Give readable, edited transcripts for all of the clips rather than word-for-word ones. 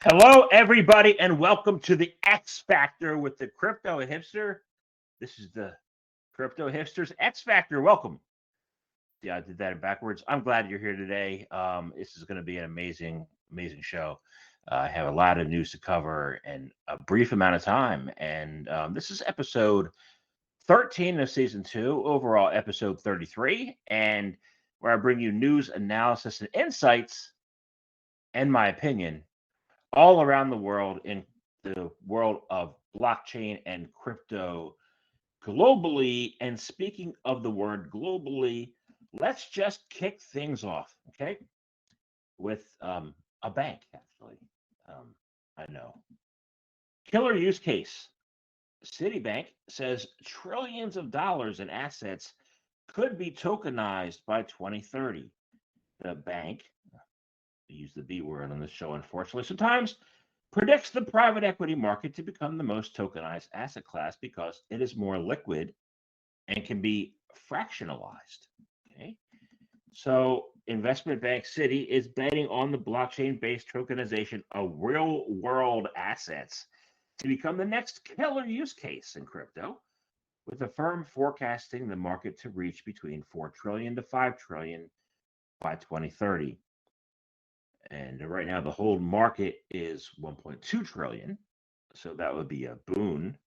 Hello, everybody, and welcome to the X Factor with the Crypto Hipster. This is the Crypto Hipster's X Factor. Welcome. Yeah, I did that backwards. I'm glad you're here today. This is going to be an amazing show. I have a lot of news to cover in a brief amount of time, and this is episode 13 of season 2, overall episode 33, and where I bring you news, analysis, and insights, and my opinion all around the world in the world of blockchain and crypto globally. And speaking of the word globally, let's just kick things off, okay? With a bank, actually. Um, I know. Killer use case. Citibank says trillions of dollars in assets could be tokenized by 2030. The bank, we use the B word on this show, unfortunately, sometimes predicts the private equity market to become the most tokenized asset class because it is more liquid and can be fractionalized. Okay. So, investment bank Citi is betting on the blockchain based tokenization of real world assets to become the next killer use case in crypto, with the firm forecasting the market to reach between 4 trillion to 5 trillion by 2030. And right now, the whole market is 1.2 trillion. So that would be a boon,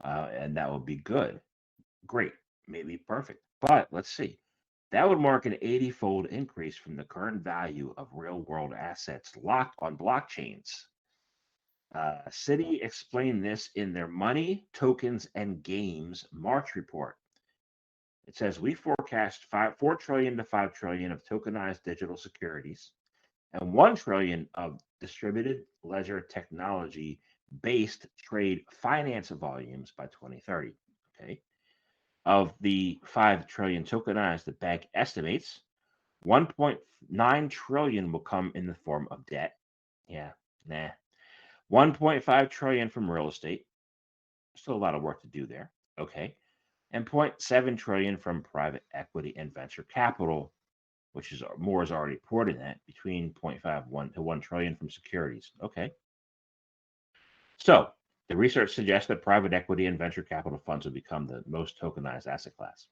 and that would be good. Great, maybe perfect. But let's see. That would mark an 80-fold increase from the current value of real world assets locked on blockchains. Citi explained this in their Money, Tokens, and Games March report. It says we forecast 4 trillion to 5 trillion of tokenized digital securities and 1 trillion of distributed ledger technology based trade finance volumes by 2030. Okay. Of the 5 trillion tokenized, the bank estimates 1.9 trillion will come in the form of debt. Yeah, nah. 1.5 trillion from real estate. Still a lot of work to do there. Okay. And zero point 0.7 trillion from private equity and venture capital, which is more is already reported that between 0.5 to 1 trillion from securities. Okay. So the research suggests that private equity and venture capital funds will become the most tokenized asset class,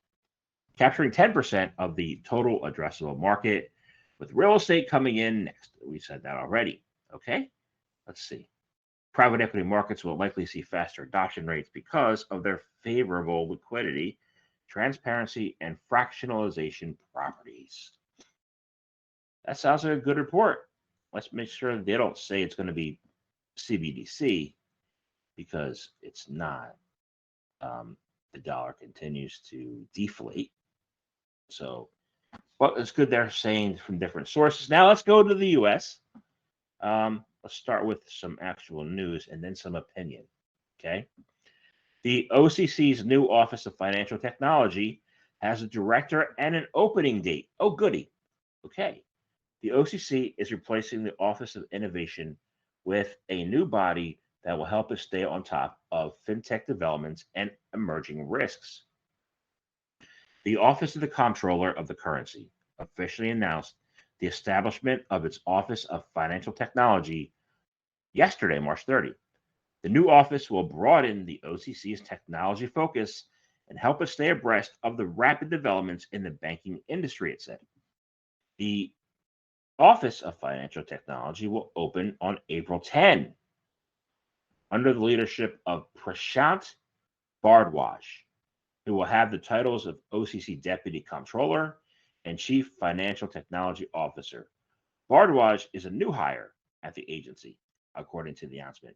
capturing 10% of the total addressable market, with real estate coming in next. We said that already. Okay. Let's see. Private equity markets will likely see faster adoption rates because of their favorable liquidity, transparency, and fractionalization properties. That sounds like a good report. Let's make sure they don't say it's going to be CBDC because it's not. The dollar continues to deflate. So, well, it's good they're saying from different sources. Now let's go to the US. Let's start with some actual news and then some opinion. Okay. The OCC's new Office of Financial Technology has a director and an opening date. Oh, goody. Okay. The OCC is replacing the Office of Innovation with a new body that will help us stay on top of fintech developments and emerging risks. The Office of the Comptroller of the Currency officially announced the establishment of its Office of Financial Technology yesterday, March 30. The new office will broaden the OCC's technology focus and help us stay abreast of the rapid developments in the banking industry, it said. The Office of Financial Technology will open on April 10 under the leadership of Prashant Bhardwaj, who will have the titles of OCC Deputy Comptroller and Chief Financial Technology Officer. Bhardwaj is a new hire at the agency, according to the announcement.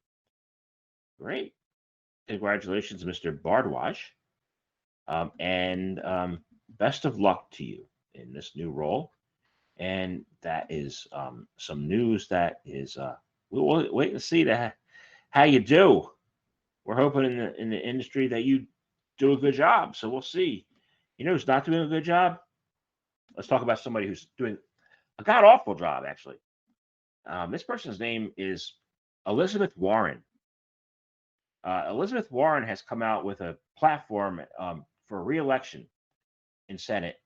Great. Congratulations, Mr. Bhardwaj. And best of luck to you in this new role. And that is some news that is, we'll wait and see how you do. We're hoping in the industry that you do a good job. So we'll see. You know who's not doing a good job? Let's talk about somebody who's doing a god awful job, actually. This person's name is Elizabeth Warren. Elizabeth Warren has come out with a platform for re-election in Senate,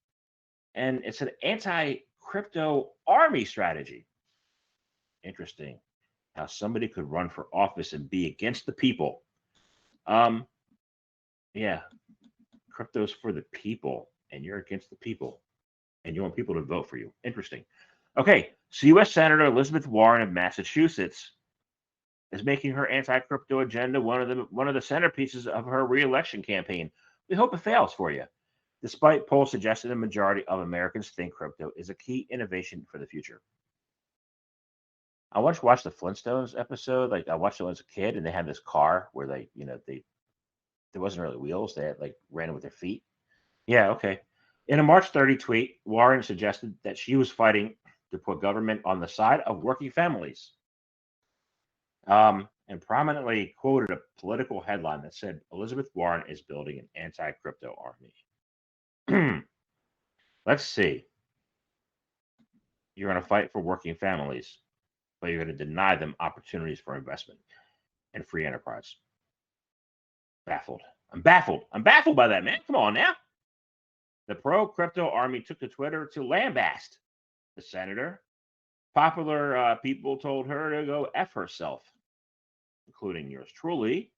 and it's an anti-crypto army strategy. Interesting. how somebody could run for office and be against the people. Yeah, crypto's for the people, and you're against the people, and you want people to vote for you. Interesting. Okay, so U.S. Senator Elizabeth Warren of Massachusetts is making her anti-crypto agenda one of the centerpieces of her re-election campaign. We hope it fails for you. Despite polls suggesting the majority of Americans think crypto is a key innovation for the future. I once watched the Flintstones episode. Like I watched it as a kid, and they had this car where there wasn't really wheels. They had ran with their feet. Yeah, okay. In a March 30 tweet, Warren suggested that she was fighting to put government on the side of working families. And prominently quoted a political headline that said Elizabeth Warren is building an anti-crypto army. Let's see. You're going to fight for working families, but you're going to deny them opportunities for investment and free enterprise. Baffled. I'm baffled by that, man. Come on now. The pro-crypto army took to Twitter to lambaste the senator. Popular people told her to go F herself, including yours truly.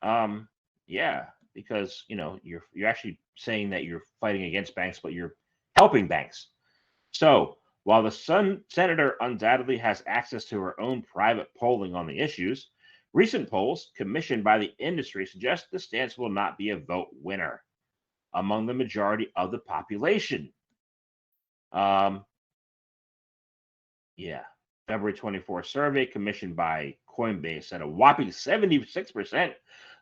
Yeah, because you're actually saying that you're fighting against banks, but you're helping banks. So while the senator undoubtedly has access to her own private polling on the issues, recent polls commissioned by the industry suggest the stance will not be a vote winner among the majority of the population. Yeah. February 24 survey commissioned by Coinbase said a whopping 76%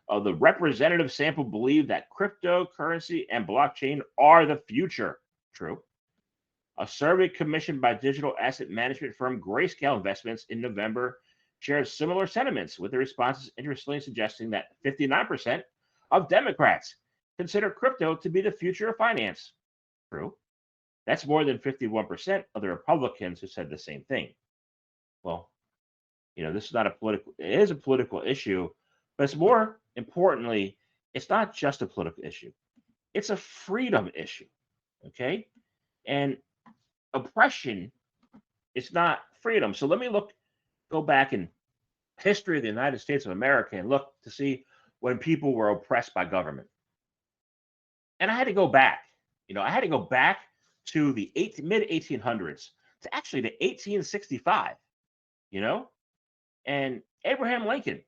of the representative sample believe that cryptocurrency and blockchain are the future. True. A survey commissioned by digital asset management firm Grayscale Investments in November shared similar sentiments, with the responses interestingly suggesting that 59% of Democrats consider crypto to be the future of finance. True. That's more than 51% of the Republicans who said the same thing. Well, this is not it is a political issue, but it's more importantly, it's not just a political issue. It's a freedom issue. Okay. And oppression is not freedom. So let me go back in history of the United States of America and look to see when people were oppressed by government. And I had to go back. I had to go back to the mid 1800s to actually to 1865. And Abraham Lincoln.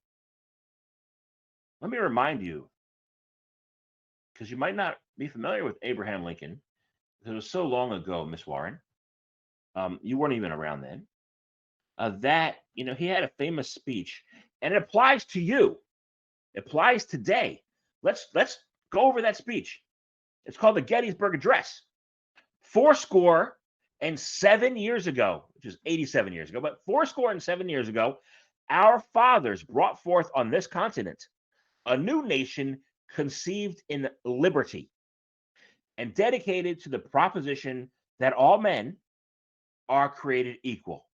Let me remind you, because you might not be familiar with Abraham Lincoln, because it was so long ago, Miss Warren. You weren't even around then. That he had a famous speech, and it applies to you. It applies today. Let's go over that speech. It's called the Gettysburg Address. 7 years ago, which is 87 years ago, but 7 years ago, our fathers brought forth on this continent a new nation conceived in liberty and dedicated to the proposition that all men are created equal.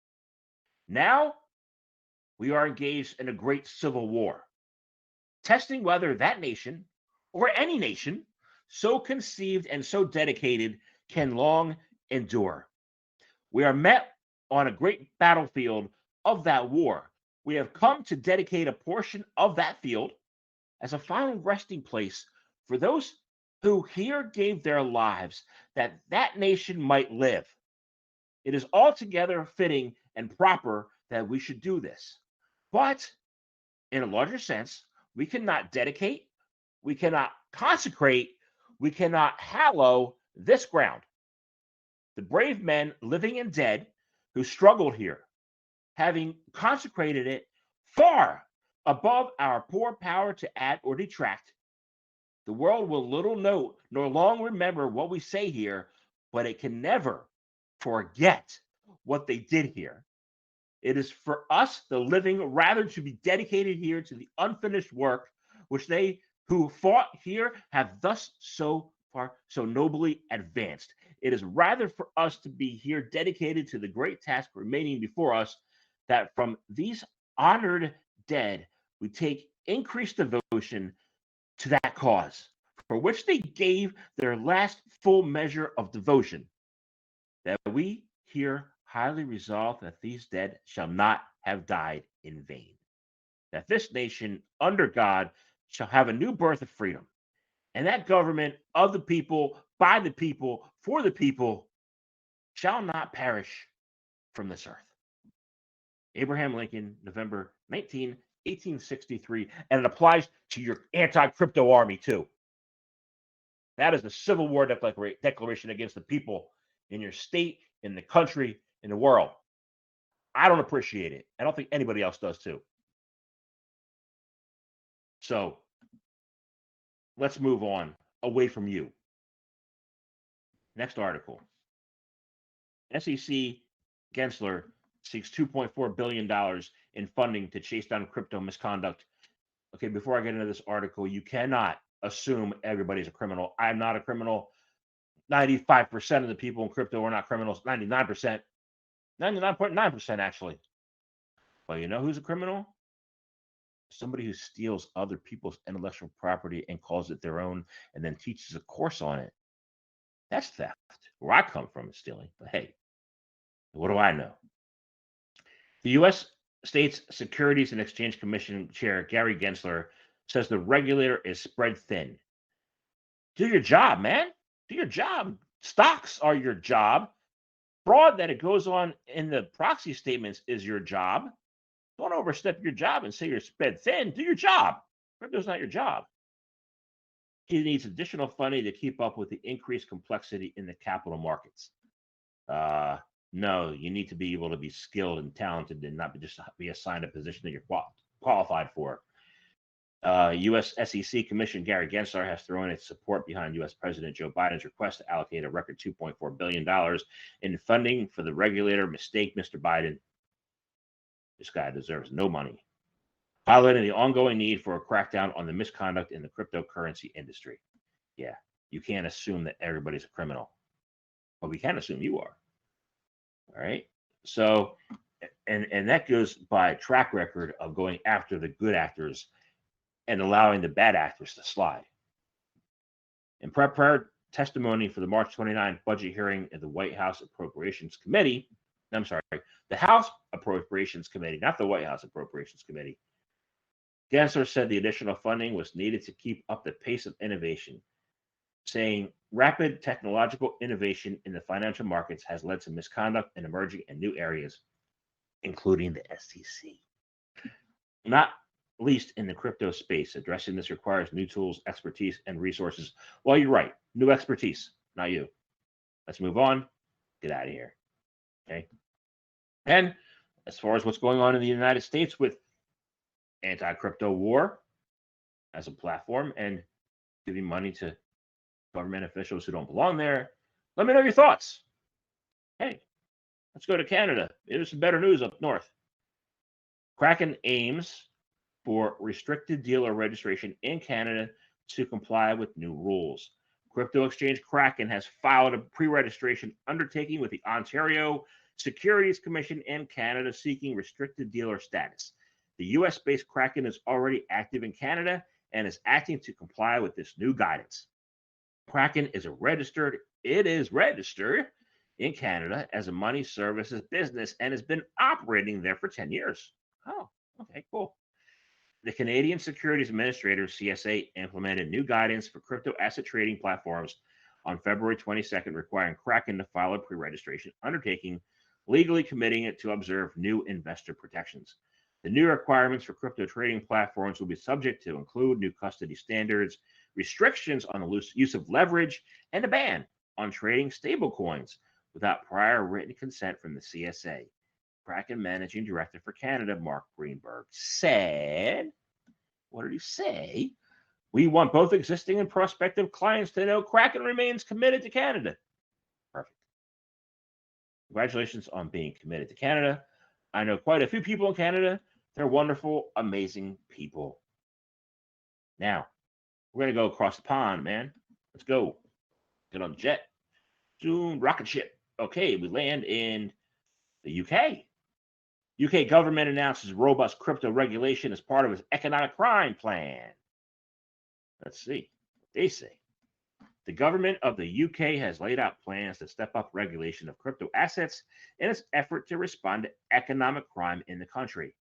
Now we are engaged in a great civil war, testing whether that nation or any nation so conceived and so dedicated can long endure. We are met on a great battlefield of that war. We have come to dedicate a portion of that field as a final resting place for those who here gave their lives that that nation might live. It is altogether fitting and proper that we should do this. But in a larger sense, we cannot dedicate, we cannot consecrate, we cannot hallow this ground. The brave men, living and dead, who struggled here, having consecrated it far above our poor power to add or detract. The world will little note nor long remember what we say here, but it can never forget what they did here. It is for us, the living, rather to be dedicated here to the unfinished work which they who fought here have thus so far so nobly advanced. It is rather for us to be here dedicated to the great task remaining before us, that from these honored dead we take increased devotion to that cause for which they gave their last full measure of devotion, that we here highly resolved that these dead shall not have died in vain, that this nation under God shall have a new birth of freedom, and that government of the people, by the people, for the people, shall not perish from this earth. Abraham Lincoln, November 1863, and it applies to your anti-crypto army too. That is the Civil War declaration against the people in your state, in the country, in the world. I don't appreciate it. I don't think anybody else does too. So let's move on away from you. Next article. SEC Gensler seeks $2.4 billion in funding to chase down crypto misconduct. Okay, before I get into this article, you cannot assume everybody's a criminal. I'm not a criminal. 95% of the people in crypto are not criminals. 99%. 99.9% actually. Well, you know who's a criminal? Somebody who steals other people's intellectual property and calls it their own and then teaches a course on it. That's theft. Where I come from is stealing. But hey, what do I know? The U.S. States Securities and Exchange Commission Chair Gary Gensler says the regulator is spread thin. Do your job, man. Do your job. Stocks are your job. Fraud that it goes on in the proxy statements is your job. Don't overstep your job and say you're spread thin. Do your job. Crypto's not your job. He needs additional funding to keep up with the increased complexity in the capital markets. No, you need to be able to be skilled and talented and not just be assigned a position that you're qualified for. U.S. SEC Commissioner Gary Gensler has thrown its support behind U.S. President Joe Biden's request to allocate a record $2.4 billion in funding for the regulator. Mistake, Mr. Biden. This guy deserves no money. Highlighting the ongoing need for a crackdown on the misconduct in the cryptocurrency industry. Yeah, you can't assume that everybody's a criminal, but we can assume you are. All right. So, and that goes by track record of going after the good actors and allowing the bad actors to slide. In prepared testimony for the March 29 budget hearing at the White House Appropriations Committee, the House Appropriations Committee, not the White House Appropriations Committee, Gensler said the additional funding was needed to keep up the pace of innovation, saying rapid technological innovation in the financial markets has led to misconduct and emerging in new areas, including the SEC. Not least in the crypto space. Addressing this requires new tools, expertise, and resources. Well, you're right. New expertise, not you. Let's move on. Get out of here. Okay. And as far as what's going on in the United States with anti-crypto war as a platform and giving money to government officials who don't belong there, let me know your thoughts. Hey, let's go to Canada. There's some better news up north. Kraken aims for restricted dealer registration in Canada to comply with new rules. Crypto exchange Kraken has filed a pre-registration undertaking with the Ontario Securities Commission in Canada seeking restricted dealer status. The US-based Kraken is already active in Canada and is acting to comply with this new guidance. Kraken is registered in Canada as a money services business and has been operating there for 10 years. Oh, okay, cool. The Canadian Securities Administrators, CSA, implemented new guidance for crypto asset trading platforms on February 22nd, requiring Kraken to file a pre-registration undertaking, legally committing it to observe new investor protections. The new requirements for crypto trading platforms will be subject to include new custody standards, restrictions on the use of leverage, and a ban on trading stablecoins without prior written consent from the CSA. Kraken Managing Director for Canada, Mark Greenberg, said, what did he say? We want both existing and prospective clients to know Kraken remains committed to Canada. Perfect. Congratulations on being committed to Canada. I know quite a few people in Canada. They're wonderful, amazing people. Now, we're going to go across the pond, man. Let's go. Get on the jet. Zoom, rocket ship. Okay, we land in the UK. UK government announces robust crypto regulation as part of its economic crime plan. Let's see what they say. The government of the UK has laid out plans to step up regulation of crypto assets in its effort to respond to economic crime in the country.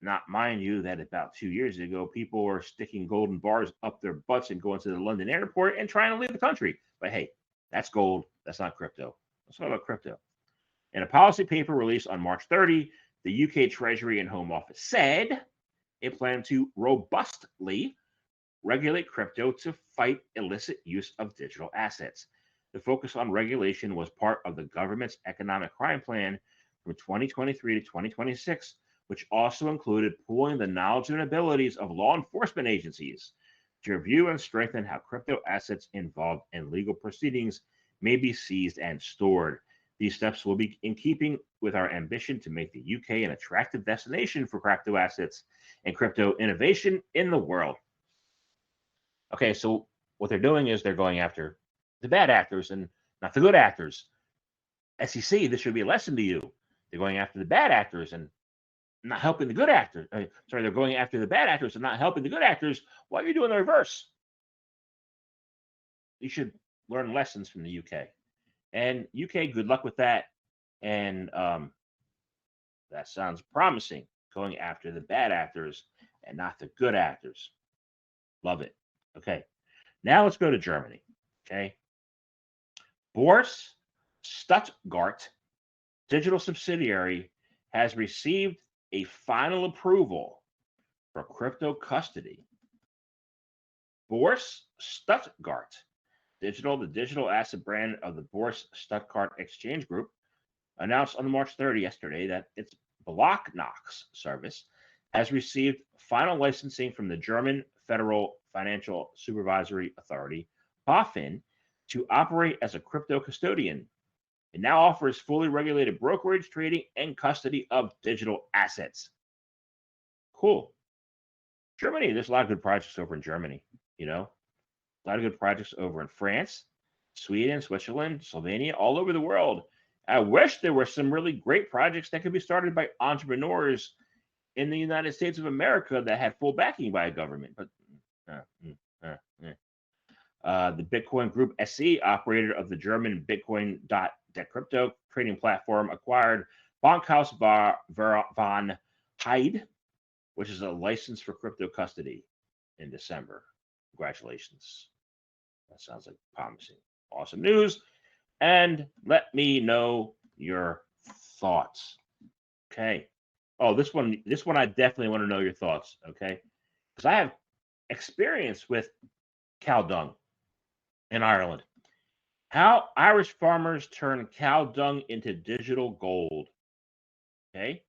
Not mind you that about 2 years ago, people were sticking golden bars up their butts and going to the London airport and trying to leave the country. But hey, that's gold. That's not crypto. Let's talk about crypto. In a policy paper released on March 30, the UK Treasury and Home Office said it planned to robustly regulate crypto to fight illicit use of digital assets. The focus on regulation was part of the government's economic crime plan from 2023 to 2026, which also included pooling the knowledge and abilities of law enforcement agencies to review and strengthen how crypto assets involved in legal proceedings may be seized and stored. These steps will be in keeping with our ambition to make the UK an attractive destination for crypto assets and crypto innovation in the world. Okay, so what they're doing is they're going after the bad actors and not the good actors. SEC, this should be a lesson to you. They're going after the bad actors and not helping the good actors. They're going after the bad actors and not helping the good actors while you're doing the reverse. You should learn lessons from the UK. And UK, good luck with that. And that sounds promising, going after the bad actors and not the good actors. Love it. Okay, now let's go to Germany. Okay, Boris Stuttgart digital subsidiary has received a final approval for crypto custody. Boris Stuttgart the digital asset brand of the Boris Stuttgart Exchange Group, announced on March 30 yesterday that its BlockNox service has received final licensing from the German Federal Financial Supervisory Authority, BaFin, to operate as a crypto custodian. It now offers fully regulated brokerage, trading, and custody of digital assets. Cool. Germany, there's a lot of good projects over in Germany, a lot of good projects over in France, Sweden, Switzerland, Slovenia, all over the world. I wish there were some really great projects that could be started by entrepreneurs in the United States of America that had full backing by a government. But the Bitcoin Group SE, operator of the German Bitcoin.crypto trading platform, acquired Bankhaus von Heide, which is a license for crypto custody, in December. Congratulations. That sounds like promising. Awesome news. And let me know your thoughts. Okay. Oh, this one I definitely want to know your thoughts. Okay. Because I have experience with cow dung in Ireland. How Irish farmers turn cow dung into digital gold. Okay.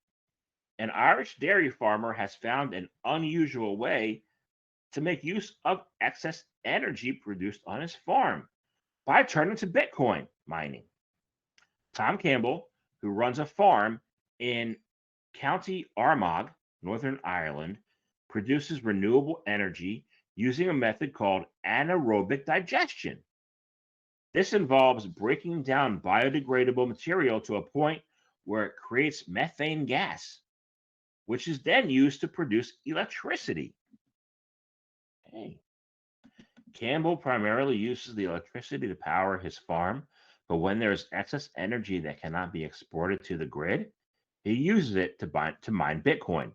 An Irish dairy farmer has found an unusual way to make use of excess energy produced on his farm by turning to Bitcoin mining. Tom Campbell, who runs a farm in County Armagh, Northern Ireland, produces renewable energy using a method called anaerobic digestion. This involves breaking down biodegradable material to a point where it creates methane gas, which is then used to produce electricity. Hey. Campbell primarily uses the electricity to power his farm, but when there is excess energy that cannot be exported to the grid, he uses it to mine Bitcoin.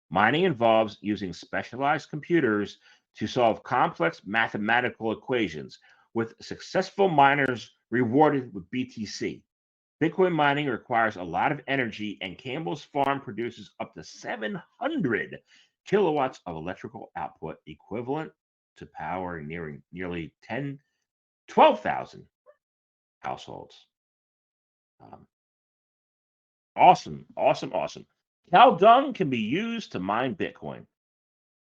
Mining involves using specialized computers to solve complex mathematical equations, with successful miners rewarded with BTC. Bitcoin mining requires a lot of energy, and Campbell's farm produces up to 700 kilowatts of electrical output, equivalent to power nearly 12,000 households. Awesome. Cow dung can be used to mine Bitcoin.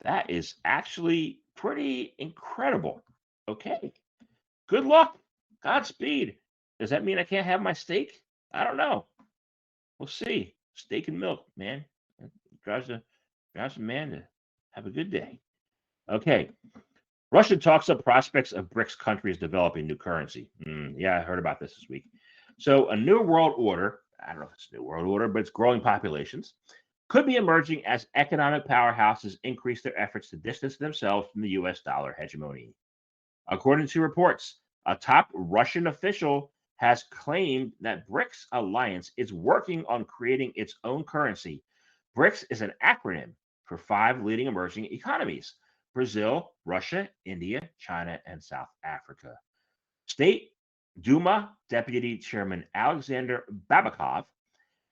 That is actually pretty incredible. Okay. Good luck. Godspeed. Does that mean I can't have my steak? I don't know. We'll see. Steak and milk, man. It drives a man to have a good day. Okay. Russia talks up prospects of BRICS countries developing new currency. Yeah, I heard about this week. So a new world order, I don't know if it's a new world order, but it's growing populations, could be emerging as economic powerhouses increase their efforts to distance themselves from the US dollar hegemony. According to reports, a top Russian official has claimed that BRICS alliance is working on creating its own currency. BRICS is an acronym for five leading emerging economies: Brazil, Russia, India, China, and South Africa. State Duma Deputy Chairman Alexander Babakov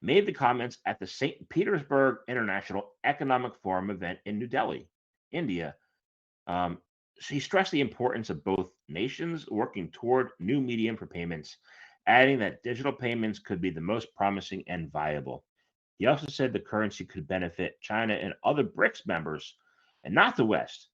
made the comments at the St. Petersburg International Economic Forum event in New Delhi, India. Um, he stressed the importance of both nations working toward new medium for payments, adding that digital payments could be the most promising and viable. He also said the currency could benefit China and other BRICS members and not the West.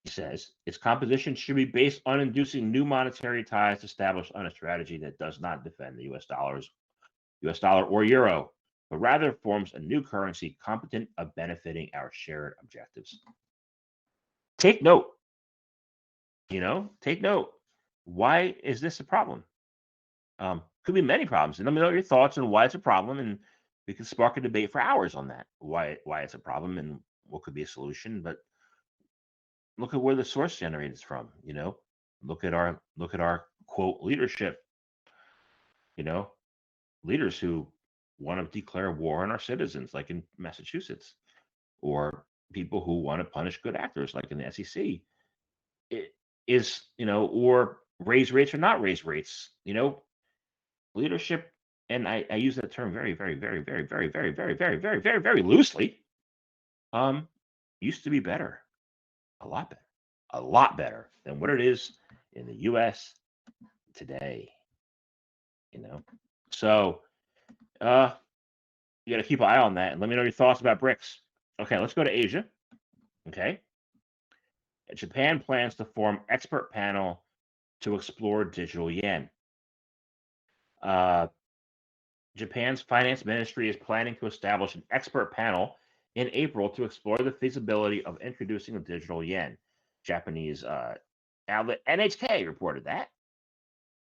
He says its composition should be based on inducing new monetary ties established on a strategy that does not defend the US dollar or euro, but rather forms a new currency competent of benefiting our shared objectives. Take note, take note. Why is this a problem? Could be many problems. And let me know your thoughts on why it's a problem, and we can spark a debate for hours on that. Why it's a problem and what could be a solution. But look at where the source generated is from. Look at our quote leadership. Leaders who want to declare war on our citizens, like in Massachusetts, or people who want to punish good actors, like in the SEC. It is, or raise rates or not raise rates. Leadership, and I use that term very, very, very, very, very, very, very, very, very, very, very loosely. Used to be better, a lot better than what it is in the U.S. today. So you got to keep an eye on that, and let me know your thoughts about BRICS. Okay, let's go to Asia. Okay, Japan plans to form expert panel to explore digital yen. Japan's finance ministry is planning to establish an expert panel in April to explore the feasibility of introducing a digital yen. Japanese outlet NHK reported that.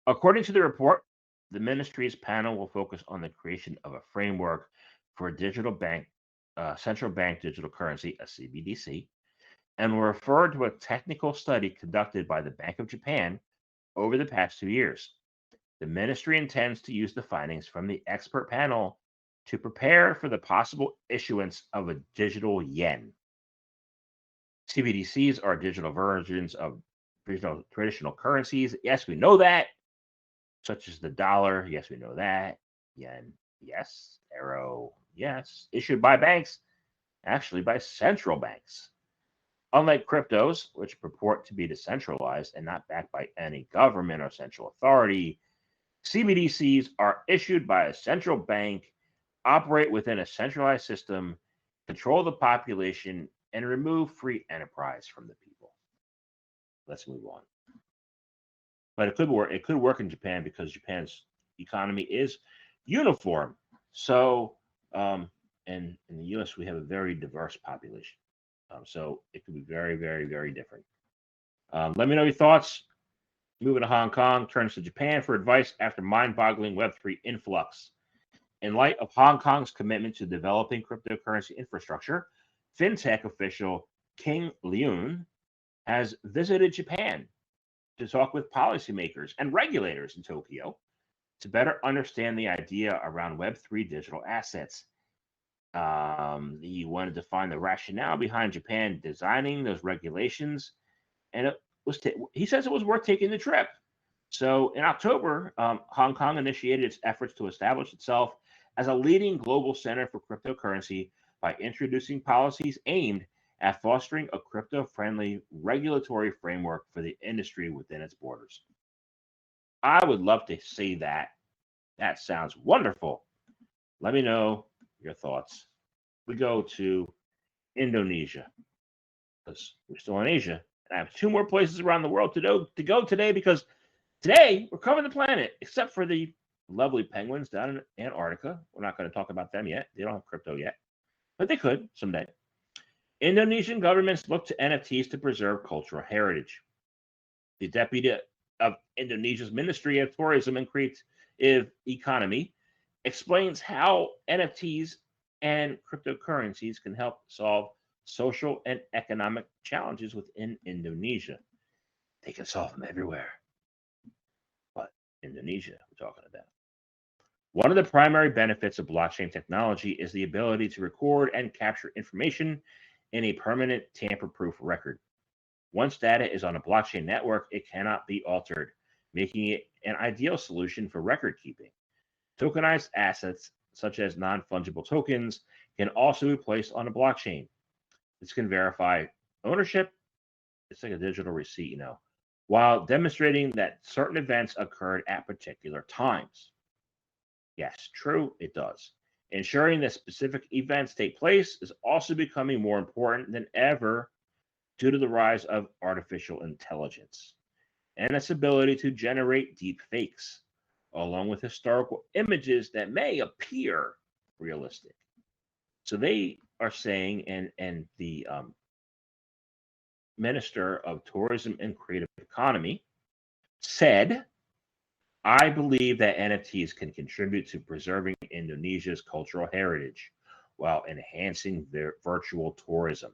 According to the report, the ministry's panel will focus on the creation of a framework for a digital bank, central bank digital currency, a CBDC, and will refer to a technical study conducted by the Bank of Japan over the past 2 years. The ministry intends to use the findings from the expert panel to prepare for the possible issuance of a digital yen. CBDCs are digital versions of traditional currencies. Yes, we know that, such as the dollar. Yes, we know that. Yen, yes. Euro, yes. Issued by banks, actually by central banks. Unlike cryptos, which purport to be decentralized and not backed by any government or central authority, CBDCs are issued by a central bank, operate within a centralized system, control the population, and remove free enterprise from the people. Let's move on. But it could work in Japan because Japan's economy is uniform. So, and in the U.S. we have a very diverse population. So it could be very, very, very different. Let me know your thoughts. Moving to Hong Kong, turns to Japan for advice after mind-boggling Web3 influx. In light of Hong Kong's commitment to developing cryptocurrency infrastructure, fintech official King Leun has visited Japan to talk with policymakers and regulators in Tokyo to better understand the idea around Web3 digital assets. He wanted to find the rationale behind Japan designing those regulations, and he says it was worth taking the trip. So in October, Hong Kong initiated its efforts to establish itself as a leading global center for cryptocurrency by introducing policies aimed at fostering a crypto-friendly regulatory framework for the industry within its borders. I would love to see that. That sounds wonderful. Let me know your thoughts. We go to Indonesia because we're still in Asia. And I have 2 more places around the world to go today because today we're covering the planet, except for the lovely penguins down in Antarctica. We're not going to talk about them yet. They don't have crypto yet, but they could someday. Indonesian governments look to NFTs to preserve cultural heritage. The deputy of Indonesia's Ministry of Tourism and Creative Economy explains how NFTs and cryptocurrencies can help solve social and economic challenges within Indonesia. they can solve them everywhere. But Indonesia, we're talking about. One of the primary benefits of blockchain technology is the ability to record and capture information in a permanent tamper-proof record. Once data is on a blockchain network, it cannot be altered, making it an ideal solution for record keeping. Tokenized assets, such as non-fungible tokens, can also be placed on a blockchain. This can verify ownership. It's like a digital receipt, while demonstrating that certain events occurred at particular times. Yes, true, it does. Ensuring that specific events take place is also becoming more important than ever due to the rise of artificial intelligence and its ability to generate deep fakes, along with historical images that may appear realistic. So they are saying, and the Minister of Tourism and Creative Economy said, I believe that NFTs can contribute to preserving Indonesia's cultural heritage while enhancing their virtual tourism.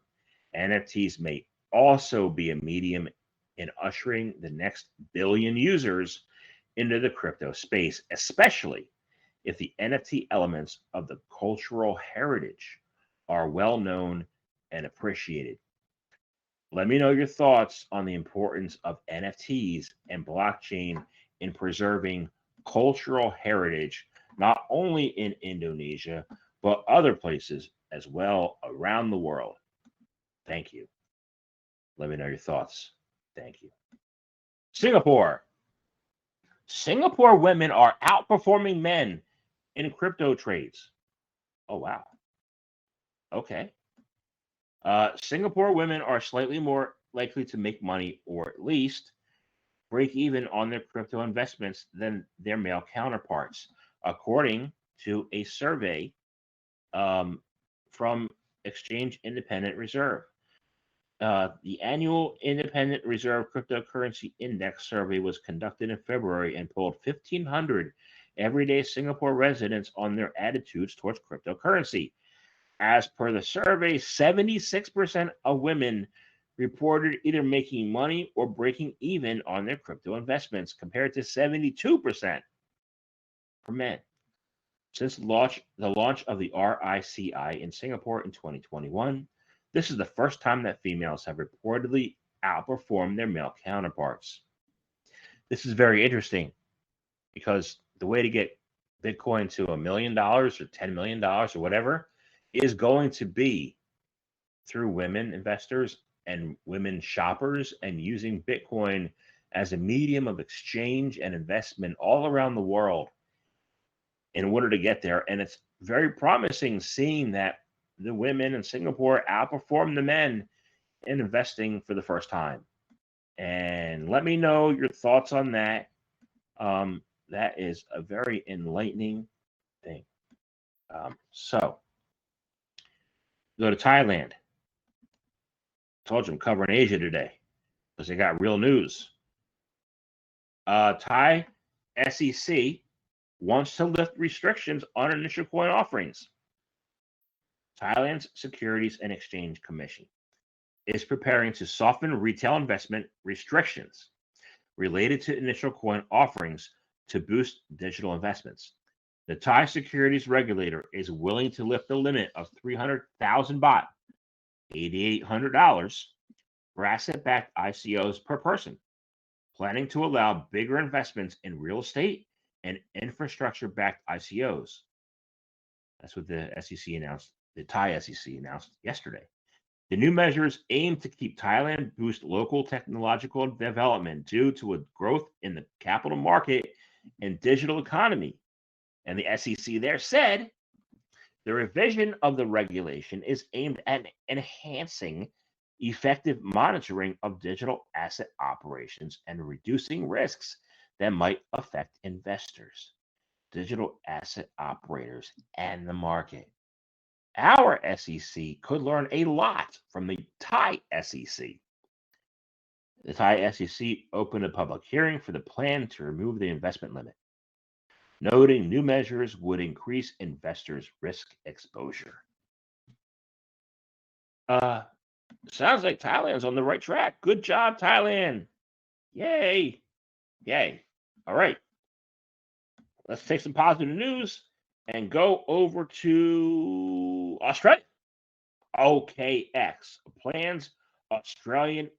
NFTs may also be a medium in ushering the next billion users into the crypto space, especially if the NFT elements of the cultural heritage are well known and appreciated. Let me know your thoughts on the importance of NFTs and blockchain in preserving cultural heritage, not only in Indonesia, but other places as well around the world. Thank you. Let me know your thoughts. Thank you. Singapore. Singapore women are outperforming men in crypto trades. Oh, wow. Okay. Singapore women are slightly more likely to make money, or at least break even on their crypto investments than their male counterparts, according to a survey from Exchange Independent Reserve. The annual Independent Reserve Cryptocurrency Index survey was conducted in February and polled 1,500 everyday Singapore residents on their attitudes towards cryptocurrency. As per the survey, 76% of women reported either making money or breaking even on their crypto investments, compared to 72% for men. Since the launch of the RICI in Singapore in 2021, this is the first time that females have reportedly outperformed their male counterparts. This is very interesting because the way to get Bitcoin to $1 million or $10 million or whatever is going to be through women investors and women shoppers, and using Bitcoin as a medium of exchange and investment all around the world in order to get there. And it's very promising seeing that the women in Singapore outperform the men in investing for the first time. And let me know your thoughts on that. That is a very enlightening thing. So go to Thailand. Told you I'm covering Asia today because they got real news. Thai SEC wants to lift restrictions on initial coin offerings. Thailand's Securities and Exchange Commission is preparing to soften retail investment restrictions related to initial coin offerings to boost digital investments. The Thai securities regulator is willing to lift the limit of 300,000 baht, $8,800, for asset-backed ICOs per person, planning to allow bigger investments in real estate and infrastructure-backed ICOs. That's what the SEC announced. The Thai SEC announced yesterday. The new measures aim to keep Thailand boost local technological development due to a growth in the capital market and digital economy. And the SEC there said the revision of the regulation is aimed at enhancing effective monitoring of digital asset operations and reducing risks that might affect investors, digital asset operators, and the market. Our SEC could learn a lot from the Thai SEC. The Thai SEC opened a public hearing for the plan to remove the investment limit, noting new measures would increase investors' risk exposure. Sounds like Thailand's on the right track. Good job, Thailand. Yay. Yay. All right. Let's take some positive news and go over to Australia. OKX plans Australian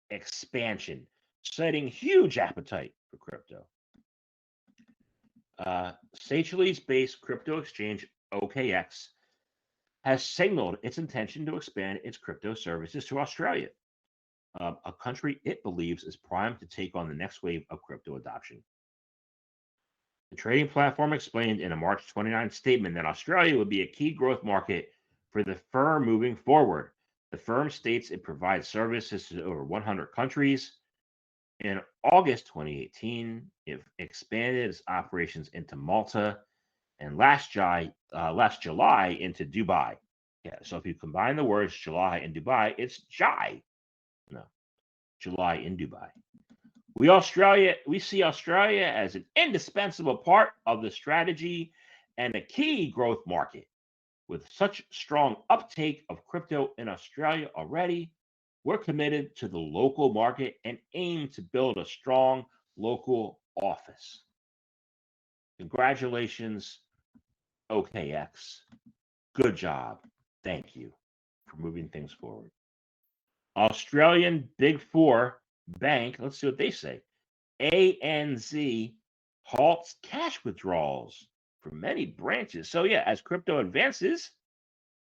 expansion, citing huge appetite for crypto. Seychelles-based crypto exchange OKX has signaled its intention to expand its crypto services to Australia, a country it believes is primed to take on the next wave of crypto adoption. The trading platform explained in a March 29 statement that Australia would be a key growth market for the firm moving forward. The firm states it provides services to over 100 countries. In August 2018, it expanded its operations into Malta and last July into Dubai. Yeah, so if you combine the words July and Dubai, it's Jai. No, July in Dubai. We see Australia as an indispensable part of the strategy and a key growth market. With such strong uptake of crypto in Australia already, we're committed to the local market and aim to build a strong local office. Congratulations, OKX. Good job. Thank you for moving things forward. Australian Big Four Bank, let's see what they say. ANZ halts cash withdrawals from many branches. So, yeah, as crypto advances,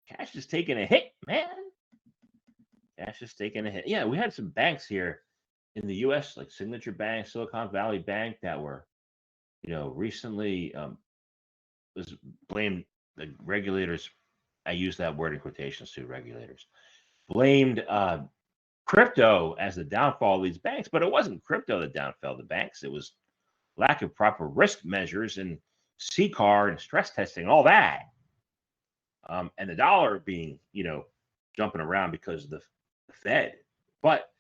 cash is taking a hit, man. Cash is taking a hit. Yeah, we had some banks here in the U.S., like Signature Bank, Silicon Valley Bank, that were, recently was blamed. The regulators, I use that word in quotations too, regulators, blamed crypto as the downfall of these banks, but it wasn't crypto that downfell the banks. It was lack of proper risk measures and CCAR and stress testing, all that. And the dollar being, jumping around because of the Fed. But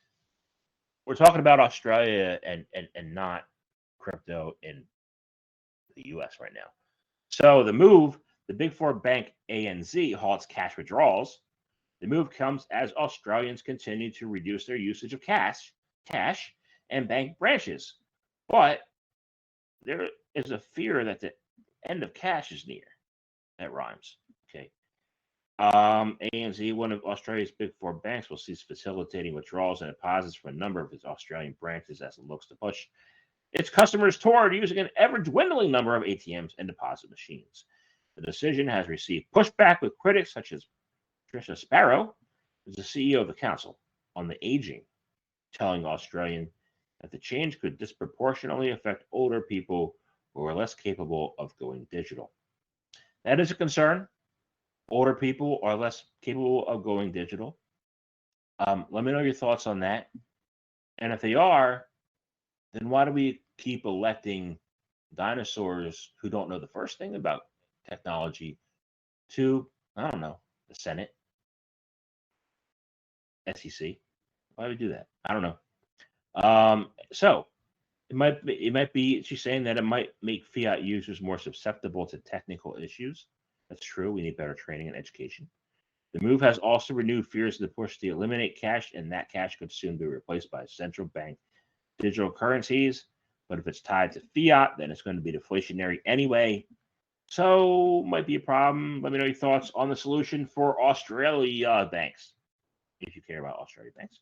we're talking about Australia and not crypto in the US right now. So the Big Four bank ANZ halts cash withdrawals. The move comes as Australians continue to reduce their usage of cash, and bank branches. But there is a fear that the end of cash is near. That rhymes. Okay. ANZ, one of Australia's Big Four banks, will cease facilitating withdrawals and deposits from a number of its Australian branches as it looks to push its customers toward using an ever-dwindling number of ATMs and deposit machines. The decision has received pushback with critics such as Tricia Sparrow, who's the CEO of the Council on the Aging, telling Australian that the change could disproportionately affect older people who are less capable of going digital. That is a concern. Older people are less capable of going digital. Let me know your thoughts on that. And if they are, then why do we keep electing dinosaurs who don't know the first thing about technology to, I don't know, the Senate, SEC? Why do we do that? I don't know. So it might be she's saying that it might make fiat users more susceptible to technical issues. That's true. We need better training and education. The move has also renewed fears of the push to eliminate cash, and that cash could soon be replaced by central bank digital currencies. But if it's tied to fiat, then it's going to be deflationary anyway. So might be a problem. Let me know your thoughts on the solution for Australia banks, if you care about Australia banks.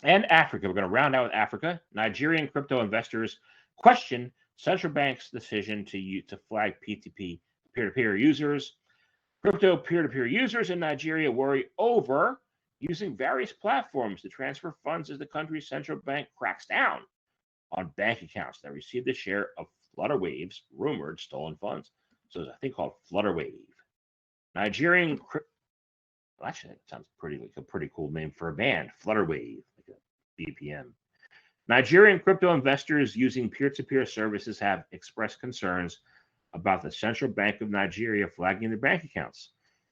And Africa. We're going to round out with Africa. Nigerian crypto investors question central bank's decision to flag P2P peer-to-peer users. Crypto peer-to-peer users in Nigeria worry over using various platforms to transfer funds as the country's central bank cracks down on bank accounts that received a share of Flutterwave's rumored stolen funds. So there's a thing called Flutterwave. Nigerian actually, that sounds like a pretty cool name for a band, Flutterwave, like a BPM. Nigerian crypto investors using peer-to-peer services have expressed concerns about the Central Bank of Nigeria flagging their bank accounts.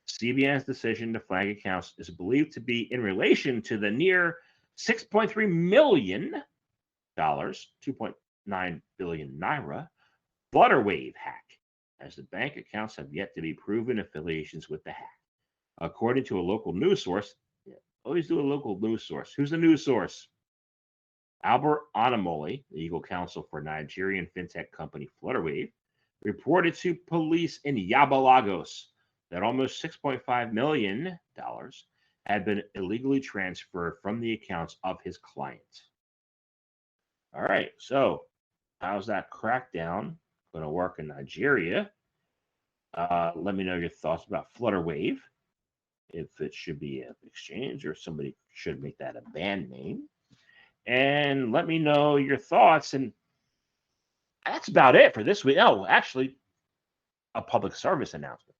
CBN's decision to flag accounts is believed to be in relation to the near $6.3 million, 2.9 billion naira, Flutterwave hack, as the bank accounts have yet to be proven affiliations with the hack. According to a local news source, always do a local news source. Who's the news source? Albert Anamoli, the legal counsel for Nigerian fintech company Flutterwave, reported to police in Yabalagos that almost $6.5 million had been illegally transferred from the accounts of his client. All right, so how's that crackdown going to work in Nigeria? Let me know your thoughts about Flutterwave, if it should be an exchange or somebody should make that a band name. And let me know your thoughts. And that's about it for this week. Oh, actually, a public service announcement.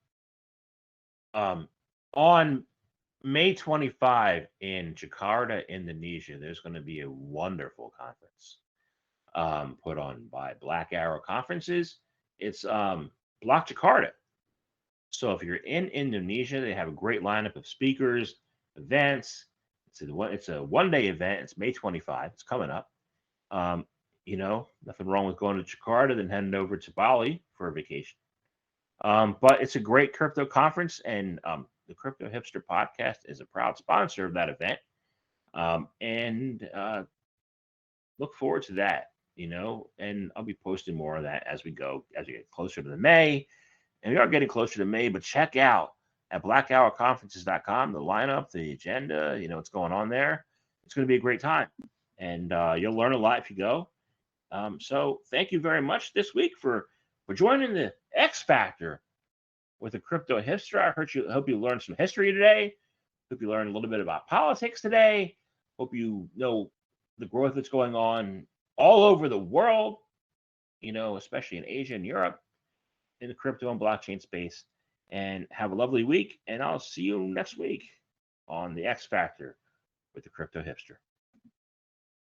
On May 25 in Jakarta, Indonesia, there's going to be a wonderful conference put on by Black Arrow Conferences. It's Block Jakarta. So if you're in Indonesia, they have a great lineup of speakers, events. It's a one-day event. It's May 25. It's coming up. Nothing wrong with going to Jakarta, then heading over to Bali for a vacation. But it's a great crypto conference, and the Crypto Hipster podcast is a proud sponsor of that event. And look forward to that, and I'll be posting more of that as we get closer to the May. And we are getting closer to May, but check out at blackhourconferences.com the lineup, the agenda, what's going on there. It's going to be a great time, and you'll learn a lot if you go. So thank you very much this week for joining the X Factor with the Crypto Hipster. I hope you learned some history today. Hope you learned a little bit about politics today. Hope you know the growth that's going on all over the world, especially in Asia and Europe, in the crypto and blockchain space. And have a lovely week. And I'll see you next week on the X Factor with the Crypto Hipster.